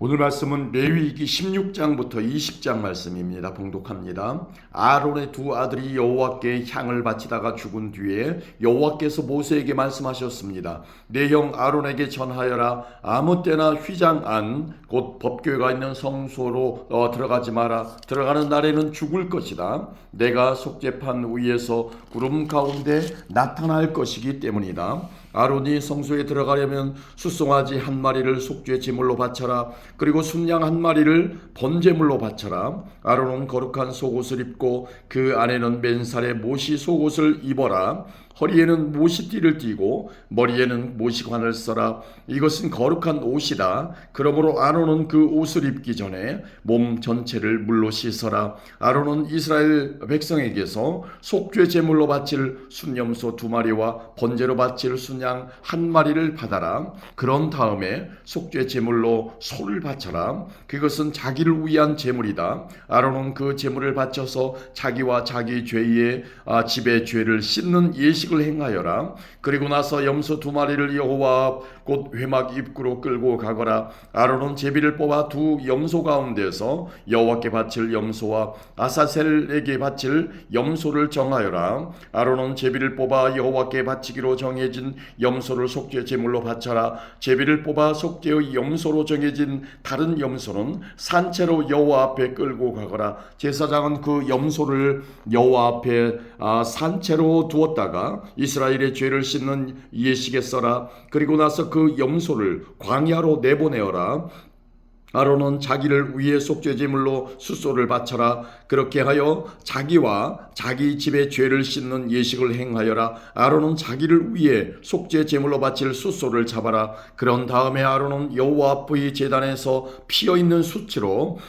오늘 말씀은 레위기 16장부터 20장 말씀입니다. 봉독합니다. 아론의 두 아들이 여호와께 향을 바치다가 죽은 뒤에 여호와께서 모세에게 말씀하셨습니다. 내 형 아론에게 전하여라. 아무 때나 휘장 안 곧 법궤가 있는 성소로 들어가지 마라. 들어가는 날에는 죽을 것이다. 내가 속죄판 위에서 구름 가운데 나타날 것이기 때문이다. 아론이 성소에 들어가려면 숫송아지 한 마리를 속죄 제물로 바쳐라. 그리고 순양 한 마리를 번제물로 바쳐라. 아론은 거룩한 속옷을 입고 그 안에는 맨살에 모시 속옷을 입어라. 허리에는 모시띠를 띠고 머리에는 모시관을 써라. 이것은 거룩한 옷이다. 그러므로 아론은 그 옷을 입기 전에 몸 전체를 물로 씻어라. 아론은 이스라엘 백성에게서 속죄 제물로 바칠 순염소 2마리와 번제로 바칠 순양 1마리를 받아라. 그런 다음에 속죄 제물로 소를 바쳐라. 그것은 자기를 위한 제물이다. 아론은 그 제물을 바쳐서 자기와 자기 죄의 집의 죄를 씻는 예식을 행하여라. 그리고 나서 염소 2마리를 여호와 앞 곧 회막 입구로 끌고 가거라. 아론은 제비를 뽑아 두 염소 가운데서 여호와께 바칠 염소와 아사셀에게 바칠 염소를 정하여라. 아론은 제비를 뽑아 여호와께 바치기로 정해진 염소를 속죄 제물로 바쳐라. 제비를 뽑아 속죄의 염소로 정해진 다른 염소는 산채로 여호와 앞에 끌고 가거라. 제사장은 그 염소를 여호와 앞에 산채로 두었다가 이스라엘의 죄를 씻는 예식에 써라. 그리고 나서 그 염소를 광야로 내보내어라. 아론은 자기를 위해 속죄 제물로 숫소를 바쳐라. 그렇게 하여 자기와 자기 집의 죄를 씻는 예식을 행하여라. 아론은 자기를 위해 속죄 제물로 바칠 숫소를 잡아라. 그런 다음에 아론은 여호와 앞의 제단에서 피어있는 수치로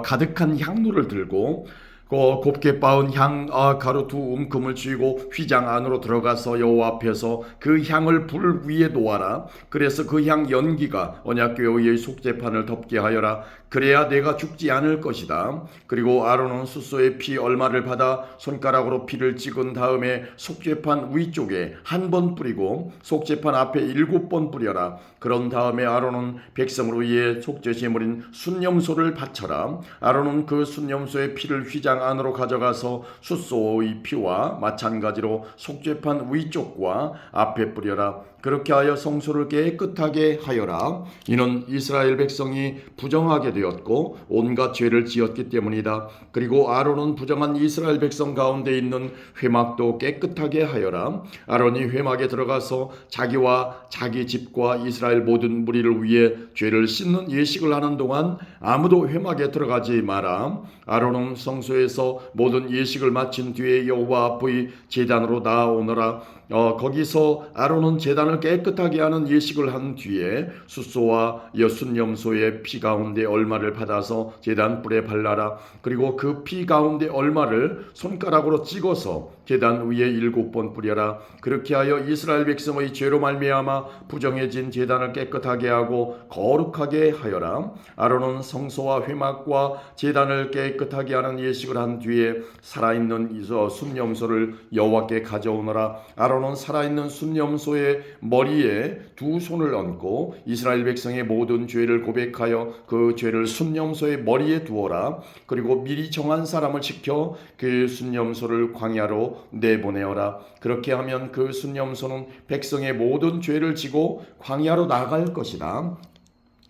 가득한 향로를 들고 곱게 빻은 향 가루 2움큼을 쥐고 휘장 안으로 들어가서 여호와 앞에서 그 향을 불 위에 놓아라. 그래서 그 향 연기가 언약궤의 속죄판을 덮게 하여라. 그래야 내가 죽지 않을 것이다. 그리고 아론은 숫소의 피 얼마를 받아 손가락으로 피를 찍은 다음에 속죄판 위쪽에 1번 뿌리고 속죄판 앞에 7번 뿌려라. 그런 다음에 아론은 백성을 위해 속죄 제물인 순염소를 바쳐라. 아론은 그 순염소의 피를 휘장 안으로 가져가서 숫소의 피와 마찬가지로 속죄판 위쪽과 앞에 뿌려라. 그렇게 하여 성소를 깨끗하게 하여라. 이는 이스라엘 백성이 부정하게 되었고 온갖 죄를 지었기 때문이다. 그리고 아론은 부정한 이스라엘 백성 가운데 있는 회막도 깨끗하게 하여라. 아론이 회막에 들어가서 자기와 자기 집과 이스라엘 모든 무리를 위해 죄를 씻는 예식을 하는 동안 아무도 회막에 들어가지 마라. 아론은 성소에서 모든 예식을 마친 뒤에 여호와 앞의 제단으로 나아오너라. 거기서 아론은 제단을 깨끗하게 하는 예식을 한 뒤에 숫소와 순염소의 피 가운데 얼마를 받아서 제단 뿔에 발라라. 그리고 그 피 가운데 얼마를 손가락으로 찍어서 제단 위에 7번 뿌려라. 그렇게 하여 이스라엘 백성의 죄로 말미암아 부정해진 제단을 깨끗하게 하고 거룩하게 하여라. 아론은 성소와 회막과 제단을 깨끗하게 하는 예식을 한 뒤에 살아있는 순염소를 여호와께 가져오너라. 아론은 살아있는 순염소의 머리에 2손을 얹고 이스라엘 백성의 모든 죄를 고백하여 그 죄를 순염소의 머리에 두어라. 그리고 미리 정한 사람을 시켜 그 순염소를 광야로 내보내어라. 그렇게 하면 그 순염소는 백성의 모든 죄를 지고 광야로 나갈 것이다.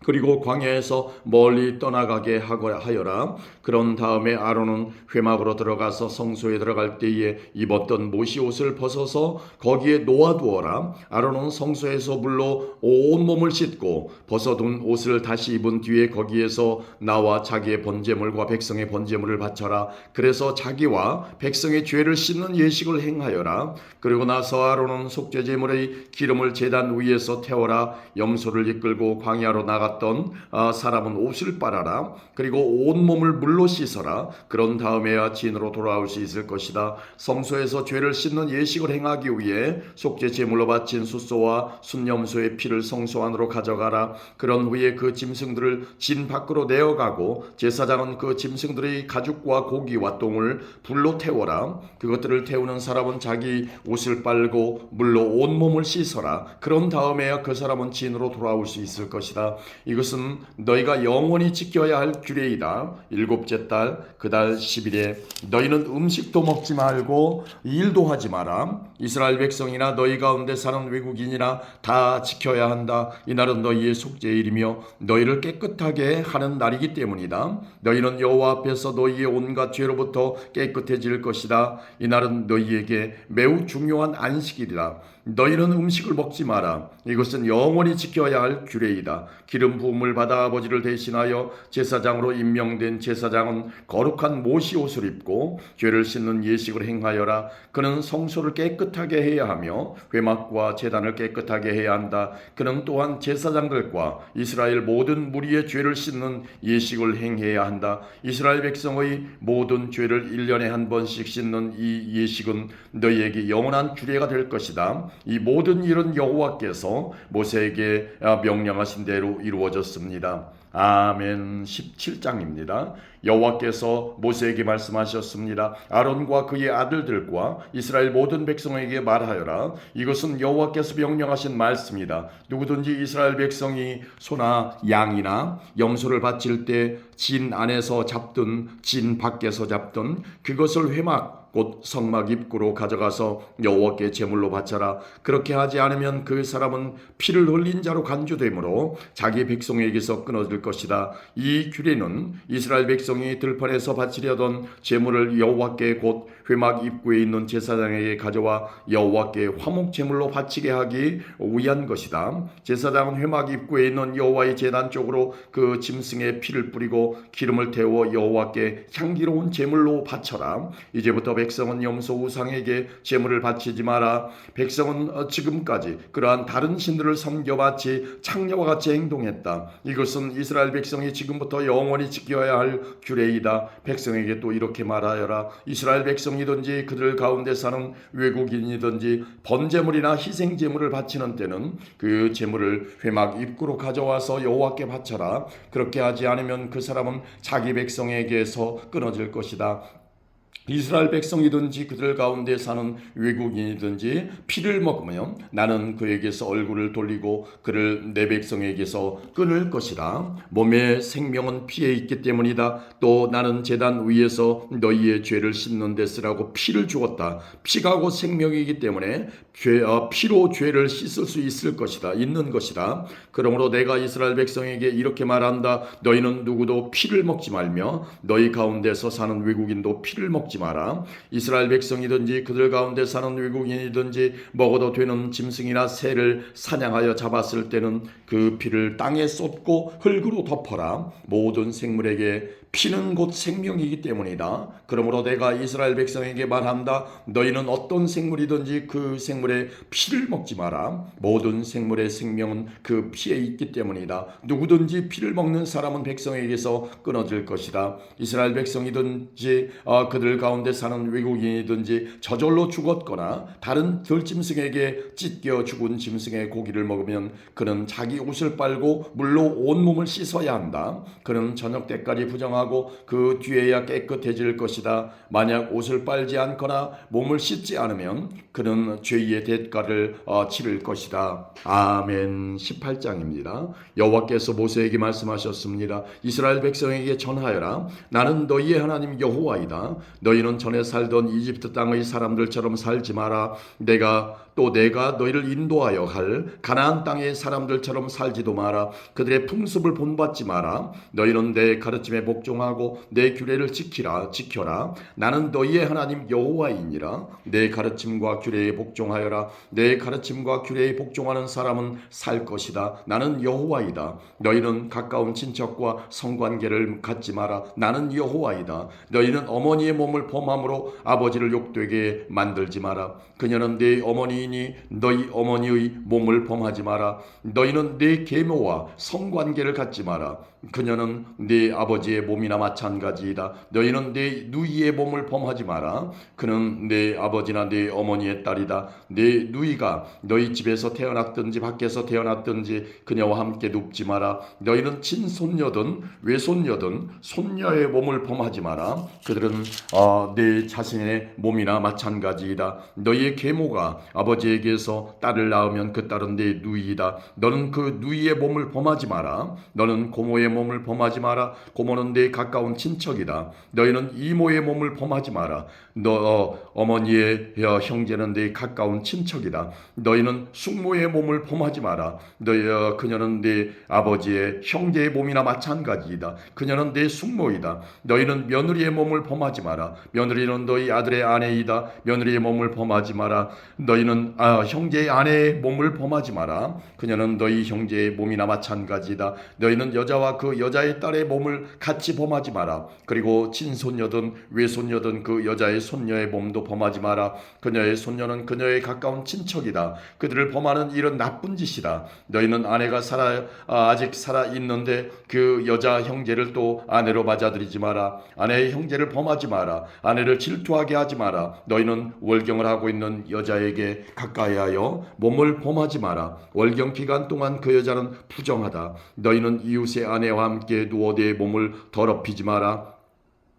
그리고 광야에서 멀리 떠나가게 하여라. 그런 다음에 아론은 회막으로 들어가서 성소에 들어갈 때에 입었던 모시옷을 벗어서 거기에 놓아두어라. 아론은 성소에서 물로 온몸을 씻고 벗어둔 옷을 다시 입은 뒤에 거기에서 나와 자기의 번제물과 백성의 번제물을 바쳐라. 그래서 자기와 백성의 죄를 씻는 예식을 행하여라. 그리고 나서 아론은 속죄 제물의 기름을 제단 위에서 태워라. 염소를 이끌고 광야로 나갔던 사람은 옷을 빨아라. 그리고 온몸을 물로 씻어라. 그런 다음에야 진으로 돌아올 수 있을 것이다. 성소에서 죄를 씻는 예식을 행하기 위해 속죄 제물로 바친 숫소와 순염소의 피를 성소 안으로 가져가라. 그런 후에 그 짐승들을 진 밖으로 내어가고 제사장은 그 짐승들의 가죽과 고기와 똥을 불로 태워라. 그것들을 태우는 사람은 자기 옷을 빨고 물로 온몸을 씻어라. 그런 다음에야 그 사람은 진으로 돌아올 수 있을 것이다. 이것은 너희가 영원히 지켜야 할 규례이다. 일곱째 달 그 달 10일에 너희는 음식도 먹지 말고 일도 하지 마라. 이스라엘 백성이나 너희 가운데 사는 외국인이나 다 지켜야 한다. 이날은 너희의 속죄일이며 너희를 깨끗하게 하는 날이기 때문이다. 너희는 여호와 앞에서 너희의 온갖 죄로부터 깨끗해질 것이다. 이날은 너희에게 매우 중요한 안식일이다. 너희는 음식을 먹지 마라. 이것은 영원히 지켜야 할 규례이다. 기름 부음을 받아 아버지를 대신하여 제사장으로 임명된 제사장은 거룩한 모시 옷을 입고 죄를 씻는 예식을 행하여라. 그는 성소를 깨끗하게 해야 하며 회막과 제단을 깨끗하게 해야 한다. 그는 또한 제사장들과 이스라엘 모든 무리의 죄를 씻는 예식을 행해야 한다. 이스라엘 백성의 모든 죄를 1년에 한 번씩 씻는 이 예식은 너희에게 영원한 규례가 될 것이다. 이 모든 일은 여호와께서 모세에게 명령하신 대로 이루어졌습니다. 아멘. 17장입니다. 여호와께서 모세에게 말씀하셨습니다. 아론과 그의 아들들과 이스라엘 모든 백성에게 말하여라. 이것은 여호와께서 명령하신 말씀이다. 누구든지 이스라엘 백성이 소나 양이나 염소를 바칠 때 진 안에서 잡든 진 밖에서 잡든 그것을 회막 곧 성막 입구로 가져가서 여호와께 제물로 바쳐라. 그렇게 하지 않으면 그 사람은 피를 흘린 자로 간주되므로 자기 백성에게서 끊어질 것이다. 이 규례는 이스라엘 백성이 들판에서 바치려던 제물을 여호와께 곧 회막 입구에 있는 제사장에게 가져와 여호와께 화목 제물로 바치게 하기 위한 것이다. 제사장은 회막 입구에 있는 여호와의 제단 쪽으로 그 짐승의 피를 뿌리고 기름을 태워 여호와께 향기로운 제물로 바쳐라. 이제부터 백성은 염소 우상에게 제물을 바치지 마라. 백성은 지금까지 그러한 다른 신들을 섬겨바치 창녀와 같이 행동했다. 이것은 이스라엘 백성이 지금부터 영원히 지켜야 할 규례이다. 백성에게 또 이렇게 말하여라. 이스라엘 백성이든지 그들 가운데 사는 외국인이든지 번제물이나 희생제물을 바치는 때는 그 제물을 회막 입구로 가져와서 여호와께 바쳐라. 그렇게 하지 않으면 그 사람은 자기 백성에게서 끊어질 것이다. 이스라엘 백성이든지 그들 가운데 사는 외국인이든지 피를 먹으면 나는 그에게서 얼굴을 돌리고 그를 내 백성에게서 끊을 것이다. 몸의 생명은 피에 있기 때문이다. 또 나는 제단 위에서 너희의 죄를 씻는 데 쓰라고 피를 주었다. 피가 곧 생명이기 때문에 피로 죄를 씻을 수 있는 것이다. 그러므로 내가 이스라엘 백성에게 이렇게 말한다. 너희는 누구도 피를 먹지 말며 너희 가운데서 사는 외국인도 피를 먹지 마라. 이스라엘 백성이든지 그들 가운데 사는 외국인이든지 먹어도 되는 짐승이나 새를 사냥하여 잡았을 때는 그 피를 땅에 쏟고 흙으로 덮어라. 모든 생물에게 피는 곧 생명이기 때문이다. 그러므로 내가 이스라엘 백성에게 말한다. 너희는 어떤 생물이든지 그 생물의 피를 먹지 마라. 모든 생물의 생명은 그 피에 있기 때문이다. 누구든지 피를 먹는 사람은 백성에게서 끊어질 것이다. 이스라엘 백성이든지 그들 가운데 사는 외국인이든지 저절로 죽었거나 다른 들짐승에게 찢겨 죽은 짐승의 고기를 먹으면 그는 자기 옷을 빨고 물로 온몸을 씻어야 한다. 그는 저녁 때까지 부정하고 그 뒤에야 깨끗해질 것이다. 만약 옷을 빨지 않거나 몸을 씻지 않으면 그는 죄의 대가를 치를 것이다. 아멘. 18장입니다. 여호와께서 모세에게 말씀하셨습니다. 이스라엘 백성에게 전하여라. 나는 너희의 하나님 여호와이다. 너희는 전에 살던 이집트 땅의 사람들처럼 살지 마라. 내가 너희를 인도하여 갈 가나안 땅의 사람들처럼 살지도 마라. 그들의 풍습을 본받지 마라. 너희는 내 가르침에 복종하고 내 규례를 지켜라. 나는 너희의 하나님 여호와이니라. 내 가르침과 규례에 복종하여라. 내 가르침과 규례에 복종하는 사람은 살 것이다. 나는 여호와이다. 너희는 가까운 친척과 성관계를 갖지 마라. 나는 여호와이다. 너희는 어머니의 몸을 범함으로 아버지를 욕되게 만들지 마라. 그녀는 네 어머니이니 너희 어머니의 몸을 범하지 마라. 너희는 네 계모와 성관계를 갖지 마라. 그녀는 네 아버지의 몸이나 마찬가지이다. 너희는 네 누이의 몸을 범하지 마라. 그는 네 아버지나 네 어머니의 딸이다. 네 누이가 너희 집에서 태어났든지 밖에서 태어났든지 그녀와 함께 눕지 마라. 너희는 친손녀든 외손녀든 손녀의 몸을 범하지 마라. 그들은 네 자신의 몸이나 마찬가지이다. 너희의 계모가 아버지 아버지에게서 딸을 낳으면 그 딸은 내 누이이다. 너는 그 누이의 몸을 범하지 마라. 너는 고모의 몸을 범하지 마라. 고모는 내 가까운 친척이다. 너희는 이모의 몸을 범하지 마라. 어머니의 형제는 내 가까운 친척이다. 너희는 숙모의 몸을 범하지 마라. 그녀는 내 아버지의 형제의 몸이나 마찬가지이다. 그녀는 내 숙모이다. 너희는 며느리의 몸을 범하지 마라. 며느리는 너희 아들의 아내이다. 며느리의 몸을 범하지 마라. 너희는 형제의 아내의 몸을 범하지 마라. 그녀는 너희 형제의 몸이나 마찬가지이다. 너희는 여자와 그 여자의 딸의 몸을 같이 범하지 마라. 그리고 친손녀든 외손녀든 그 여자의 손녀의 몸도 범하지 마라. 그녀의 손녀는 그녀의 가까운 친척이다. 그들을 범하는 일은 나쁜 짓이다. 너희는 아내가 아직 살아 있는데 그 여자 형제를 또 아내로 맞아들이지 마라. 아내의 형제를 범하지 마라. 아내를 질투하게 하지 마라. 너희는 월경을 하고 있는 여자에게 가까이하여 몸을 범하지 마라. 월경 기간 동안 그 여자는 부정하다. 너희는 이웃의 아내와 함께 누워 내 몸을 더럽히지 마라.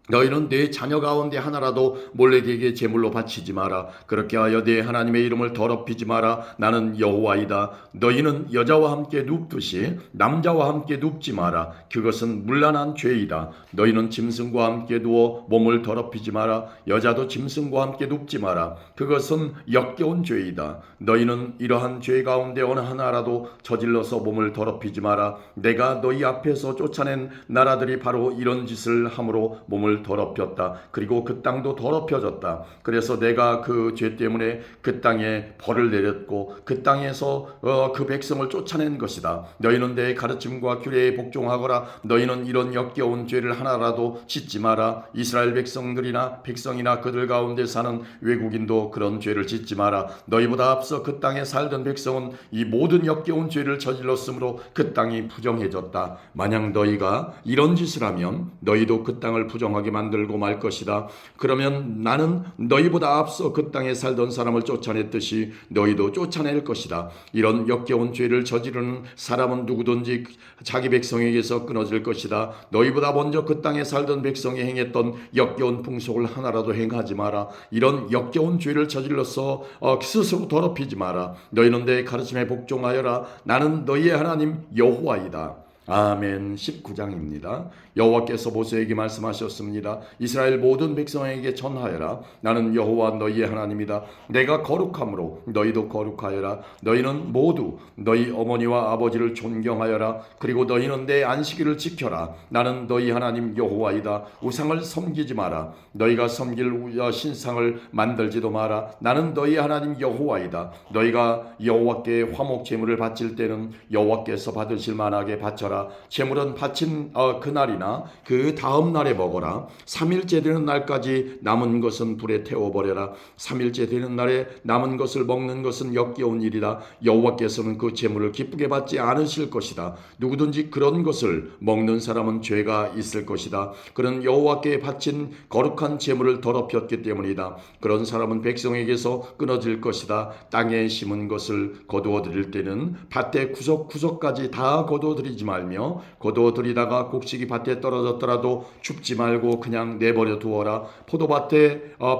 너희는 내 자녀 가운데 하나라도 몰래에게 제물로 바치지 마라. 그렇게 하여 내 하나님의 이름을 더럽히지 마라. 나는 여호와이다. 너희는 여자와 함께 눕듯이 남자와 함께 눕지 마라. 그것은 문란한 죄이다. 너희는 짐승과 함께 누워 몸을 더럽히지 마라. 여자도 짐승과 함께 눕지 마라. 그것은 역겨운 죄이다. 너희는 이러한 죄 가운데 어느 하나라도 저질러서 몸을 더럽히지 마라. 내가 너희 앞에서 쫓아낸 나라들이 바로 이런 짓을 함으로 몸을 더럽혔다. 그리고 그 땅도 더럽혀졌다. 그래서 내가 그 죄 때문에 그 땅에 벌을 내렸고 그 땅에서 그 백성을 쫓아낸 것이다. 너희는 내 가르침과 규례에 복종하거라. 너희는 이런 역겨운 죄를 하나라도 짓지 마라. 이스라엘 백성이나 그들 가운데 사는 외국인도 그런 죄를 짓지 마라. 너희보다 앞서 그 땅에 살던 백성은 이 모든 역겨운 죄를 저질렀으므로 그 땅이 부정해졌다. 만약 너희가 이런 짓을 하면 너희도 그 땅을 부정하게 만들고 말 것이다. 그러면 나는 너희보다 앞서 그 땅에 살던 사람을 쫓아냈듯이 너희도 쫓아낼 것이다. 이런 역겨운 죄를 저지르는 사람은 누구든지 자기 백성에게서 끊어질 것이다. 너희보다 먼저 그 땅에 살던 백성이 행했던 역겨운 풍속을 하나라도 행하지 마라. 이런 역겨운 죄를 저질러서 스스로 더럽히지 마라. 너희는 내 가르침에 복종하여라. 나는 너희의 하나님 여호와이다. 아멘. 19장입니다. 여호와께서 모세에게 말씀하셨습니다. 이스라엘 모든 백성에게 전하여라. 나는 여호와 너희의 하나님이다. 내가 거룩함으로 너희도 거룩하여라. 너희는 모두 너희 어머니와 아버지를 존경하여라. 그리고 너희는 내 안식일을 지켜라. 나는 너희 하나님 여호와이다. 우상을 섬기지 마라. 너희가 섬길 신상을 만들지도 마라. 나는 너희 하나님 여호와이다. 너희가 여호와께 화목 제물을 바칠 때는 여호와께서 받으실 만하게 바쳐라. 제물은 바친 그날이나 그 다음 날에 먹어라. 3일째 되는 날까지 남은 것은 불에 태워버려라. 3일째 되는 날에 남은 것을 먹는 것은 역겨운 일이다. 여호와께서는 그 제물을 기쁘게 받지 않으실 것이다. 누구든지 그런 것을 먹는 사람은 죄가 있을 것이다. 그는 여호와께 바친 거룩한 제물을 더럽혔기 때문이다. 그런 사람은 백성에게서 끊어질 것이다. 땅에 심은 것을 거두어 드릴 때는 밭의 구석구석까지 다 거두어 드리지 말며 거두어들이다가 곡식이 밭에 떨어졌더라도 줍지 말고 그냥 내버려 두어라.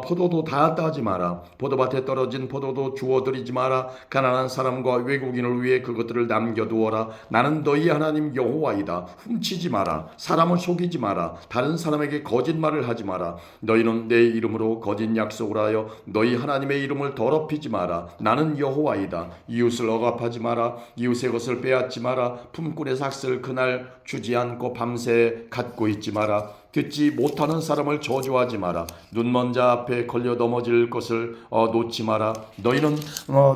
포도도 다 따지 마라. 포도밭에 떨어진 포도도 주워들이지 마라. 가난한 사람과 외국인을 위해 그것들을 남겨두어라. 나는 너희 하나님 여호와이다. 훔치지 마라. 사람을 속이지 마라. 다른 사람에게 거짓말을 하지 마라. 너희는 내 이름으로 거짓 약속을 하여 너희 하나님의 이름을 더럽히지 마라. 나는 여호와이다. 이웃을 억압하지 마라. 이웃의 것을 빼앗지 마라. 품꾼의 삭슬 그날 주지 않고 밤새 갖고 있지 마라. 듣지 못하는 사람을 저주하지 마라. 눈먼 자 앞에 걸려 넘어질 것을 놓지 마라. 너희는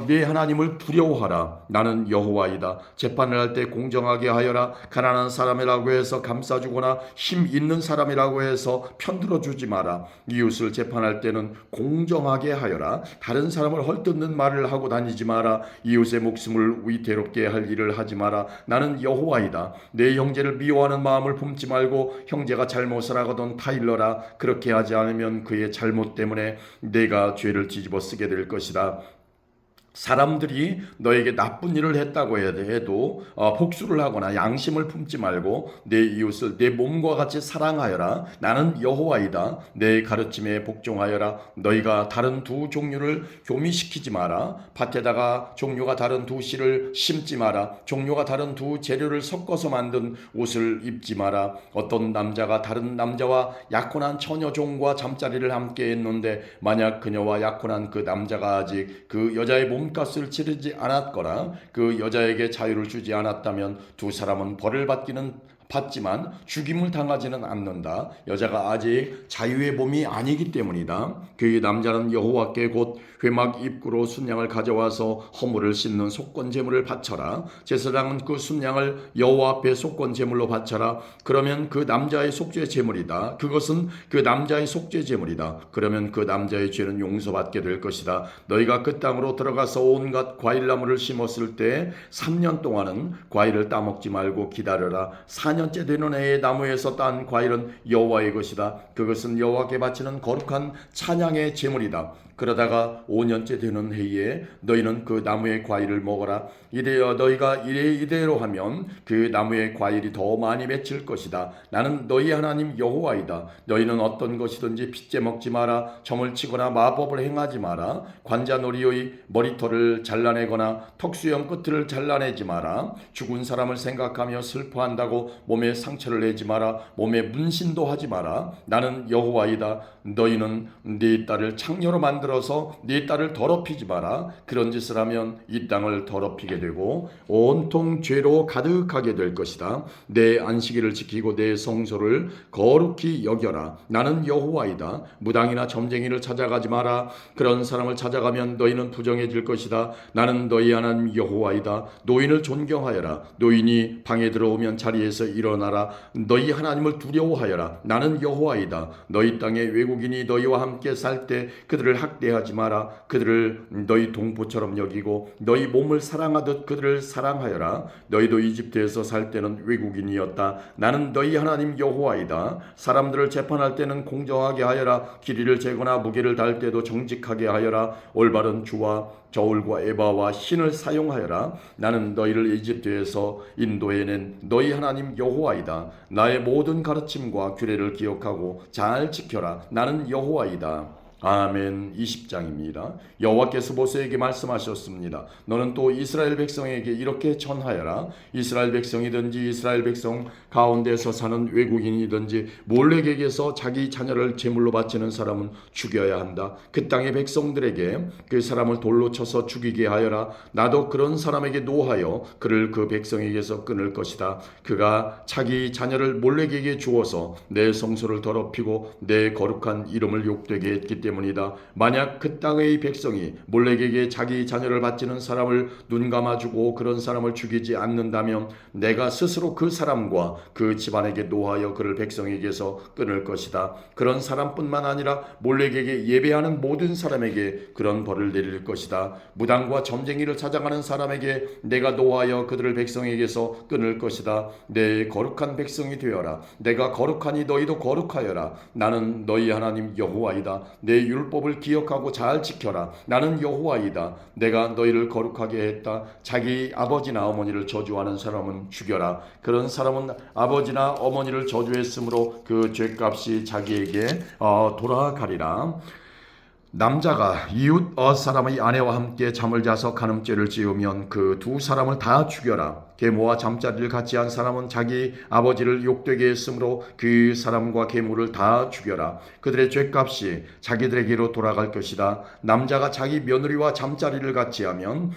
네 하나님을 두려워하라. 나는 여호와이다. 재판을 할 때 공정하게 하여라. 가난한 사람이라고 해서 감싸주거나 힘 있는 사람이라고 해서 편들어 주지 마라. 이웃을 재판할 때는 공정하게 하여라. 다른 사람을 헐뜯는 말을 하고 다니지 마라. 이웃의 목숨을 위태롭게 할 일을 하지 마라. 나는 여호와이다. 내 형제를 미워하는 마음을 품지 말고 형제가 잘못을 하거든 타일러라. 그렇게 하지 않으면 그의 잘못 때문에 내가 죄를 뒤집어 쓰게 될 것이다. 사람들이 너에게 나쁜 일을 했다고 해도 복수를 하거나 양심을 품지 말고 내 이웃을 내 몸과 같이 사랑하여라. 나는 여호와이다. 내 가르침에 복종하여라. 너희가 다른 두 종류를 교미시키지 마라. 밭에다가 종류가 다른 두 씨를 심지 마라. 종류가 다른 두 재료를 섞어서 만든 옷을 입지 마라. 어떤 남자가 다른 남자와 약혼한 처녀종과 잠자리를 함께 했는데 만약 그녀와 약혼한 그 남자가 아직 그 여자의 몸값을 치르지 않았거나 그 여자에게 자유를 주지 않았다면 두 사람은 벌을 받지만 죽임을 당하지는 않는다. 여자가 아직 자유의 몸이 아니기 때문이다. 그 남자는 여호와께 곧 회막 입구로 순양을 가져와서 허물을 씻는 속건 제물을 바쳐라. 제사장은 그 순양을 여호와 앞에 속건 제물로 바쳐라. 그러면 그 남자의 속죄 제물이다. 그것은 그 남자의 속죄 제물이다. 그러면 그 남자의 죄는 용서받게 될 것이다. 너희가 그 땅으로 들어가서 온갖 과일나무를 심었을 때 3년 동안은 과일을 따먹지 말고 기다려라. 4년째 되는 해에 나무에서 딴 과일은 여호와의 것이다. 그것은 여호와께 바치는 거룩한 찬양의 제물이다. 그러다가 5년째 되는 해에 너희는 그 나무의 과일을 먹어라. 이래여 너희가 이대로 하면 그 나무의 과일이 더 많이 맺힐 것이다. 나는 너희 하나님 여호와이다. 너희는 어떤 것이든지 빚제 먹지 마라. 점을 치거나 마법을 행하지 마라. 관자놀이의 머리털을 잘라내거나 턱수염 끝을 잘라내지 마라. 죽은 사람을 생각하며 슬퍼한다고 몸에 상처를 내지 마라. 몸에 문신도 하지 마라. 나는 여호와이다. 너희는 네 딸을 창녀로 만들어서 네 딸을 더럽히지 마라. 그런 짓을 하면 이 땅을 더럽히게 되고 온통 죄로 가득하게 될 것이다. 내 안식일을 지키고 내 성소를 거룩히 여겨라. 나는 여호와이다. 무당이나 점쟁이를 찾아가지 마라. 그런 사람을 찾아가면 너희는 부정해질 것이다. 나는 너희 하나님 여호와이다. 노인을 존경하여라. 노인이 방에 들어오면 자리에서 일어나라. 너희 하나님을 두려워하여라. 나는 여호와이다. 너희 땅에 외국인이 너희와 함께 살 때 그들을 학대하지 마라. 그들을 너희 동포처럼 여기고 너희 몸을 사랑하듯 그들을 사랑하여라. 너희도 이집트에서 살 때는 외국인이었다. 나는 너희 하나님 여호와이다. 사람들을 재판할 때는 공정하게 하여라. 길이를 재거나 무게를 달 때도 정직하게 하여라. 올바른 주와 저울과 에바와 신을 사용하여라. 나는 너희를 이집트에서 인도해낸 너희 하나님 여호와이다. 나의 모든 가르침과 규례를 기억하고 잘 지켜라. 나는 여호와이다. 아멘. 20장입니다. 여호와께서 모세에게 말씀하셨습니다. 너는 또 이스라엘 백성에게 이렇게 전하여라. 이스라엘 백성이든지 이스라엘 백성 가운데서 사는 외국인이든지 몰렉에게서 자기 자녀를 제물로 바치는 사람은 죽여야 한다. 그 땅의 백성들에게 그 사람을 돌로 쳐서 죽이게 하여라. 나도 그런 사람에게 노하여 그를 그 백성에게서 끊을 것이다. 그가 자기 자녀를 몰렉에게 주어서 내 성소를 더럽히고 내 거룩한 이름을 욕되게 했기 때문이다. 만약 그 땅의 백성이 몰렉에게 자기 자녀를 바치는 사람을 눈 감아주고 그런 사람을 죽이지 않는다면 내가 스스로 그 사람과 그 집안에게 노하여 그를 백성에게서 끊을 것이다. 그런 사람뿐만 아니라 몰렉에게 예배하는 모든 사람에게 그런 벌을 내릴 것이다. 무당과 점쟁이를 찾아가는 사람에게 내가 노하여 그들을 백성에게서 끊을 것이다. 내 거룩한 백성이 되어라. 내가 거룩하니 너희도 거룩하여라. 나는 너희 하나님 여호와이다. 내 율법을 기억하고 잘 지켜라. 나는 여호와이다. 내가 너희를 거룩하게 했다. 자기 아버지나 어머니를 저주하는 사람은 죽여라. 그런 사람은 아버지나 어머니를 저주했으므로 그 죄값이 자기에게 돌아가리라. 남자가 이웃 사람의 아내와 함께 잠을 자서 간음죄를 지으면 그 두 사람을 다 죽여라. 계모와 잠자리를 같이 한 사람은 자기 아버지를 욕되게 했으므로 그 사람과 계모를 다 죽여라. 그들의 죄값이 자기들에게로 돌아갈 것이다. 남자가 자기 며느리와 잠자리를 같이 하면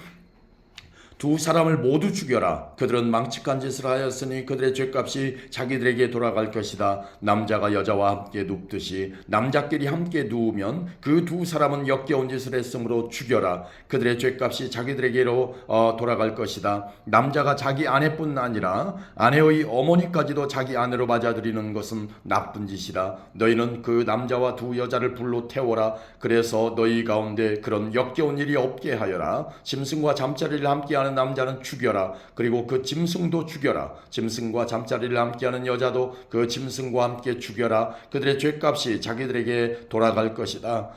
두 사람을 모두 죽여라. 그들은 망측한 짓을 하였으니 그들의 죄값이 자기들에게 돌아갈 것이다. 남자가 여자와 함께 눕듯이 남자끼리 함께 누우면 그 두 사람은 역겨운 짓을 했으므로 죽여라. 그들의 죄값이 자기들에게로 돌아갈 것이다. 남자가 자기 아내뿐 아니라 아내의 어머니까지도 자기 아내로 맞아들이는 것은 나쁜 짓이다. 너희는 그 남자와 두 여자를 불로 태워라. 그래서 너희 가운데 그런 역겨운 일이 없게 하여라. 짐승과 잠자리를 함께하는 함께하는 남자는 죽여라. 그리고 그 짐승도 죽여라. 짐승과 잠자리를 함께하는 여자도 그 짐승과 함께 죽여라. 그들의 죄값이 자기들에게 돌아갈 것이다.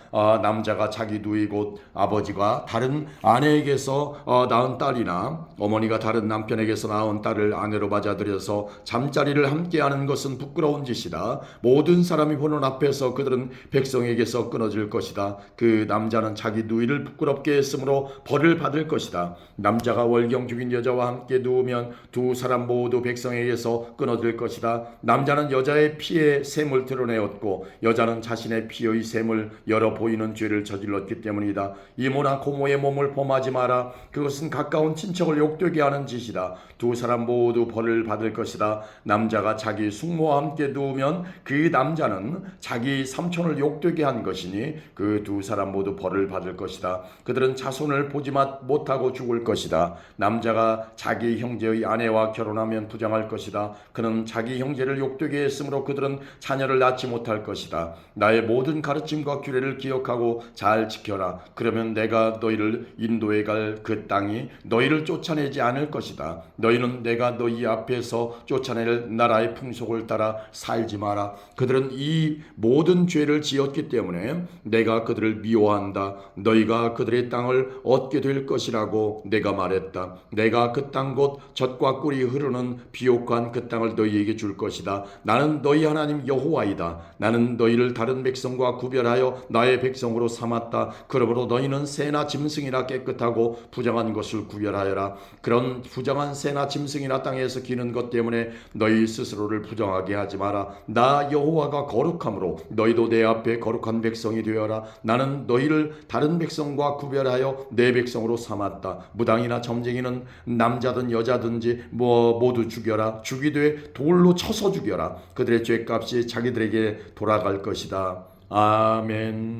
남자가 자기 누이 곧 아버지가 다른 아내에게서 낳은 딸이나 어머니가 다른 남편에게서 낳은 딸을 아내로 맞아들여서 잠자리를 함께하는 것은 부끄러운 짓이다. 모든 사람이 보는 앞에서 그들은 백성에게서 끊어질 것이다. 그 남자는 자기 누이를 부끄럽게 했으므로 벌을 받을 것이다. 남자가 월경 죽인 여자와 함께 누우면 두 사람 모두 백성에게서 끊어질 것이다. 남자는 여자의 피에 셈을 드러내었고 여자는 자신의 피의 셈을 열어 보이는 죄를 저질렀기 때문이다. 이모나 고모의 몸을 범하지 마라. 그것은 가까운 친척을 욕되게 하는 짓이다. 두 사람 모두 벌을 받을 것이다. 남자가 자기 숙모와 함께 누우면 그 남자는 자기 삼촌을 욕되게 한 것이니 그 두 사람 모두 벌을 받을 것이다. 그들은 자손을 보지 못하고 죽을 것이다. 남자가 자기 형제의 아내와 결혼하면 부정할 것이다. 그는 자기 형제를 욕되게 했으므로 그들은 자녀를 낳지 못할 것이다. 나의 모든 가르침과 규례를 기억하고 잘 지켜라. 그러면 내가 너희를 인도해 갈 그 땅이 너희를 쫓아내지 않을 것이다. 너희는 내가 너희 앞에서 쫓아낼 나라의 풍속을 따라 살지 마라. 그들은 이 모든 죄를 지었기 때문에 내가 그들을 미워한다. 너희가 그들의 땅을 얻게 될 것이라고 내가 말했다. 내가 그 땅 곧 젖과 꿀이 흐르는 비옥한 그 땅을 너희에게 줄 것이다. 나는 너희 하나님 여호와이다. 나는 너희를 다른 백성과 구별하여 나의 백성으로 삼았다. 그러므로 너희는 새나 짐승이나 깨끗하고 부정한 것을 구별하여라. 그런 부정한 새나 짐승이나 땅에서 기는 것 때문에 너희 스스로를 부정하게 하지 마라. 나 여호와가 거룩함으로 너희도 내 앞에 거룩한 백성이 되어라. 나는 너희를 다른 백성과 구별하여 내 백성으로 삼았다. 무당이나 점쟁이는 남자든 여자든지 모두 죽여라. 죽이되 돌로 쳐서 죽여라. 그들의 죄값이 자기들에게 돌아갈 것이다. 아멘.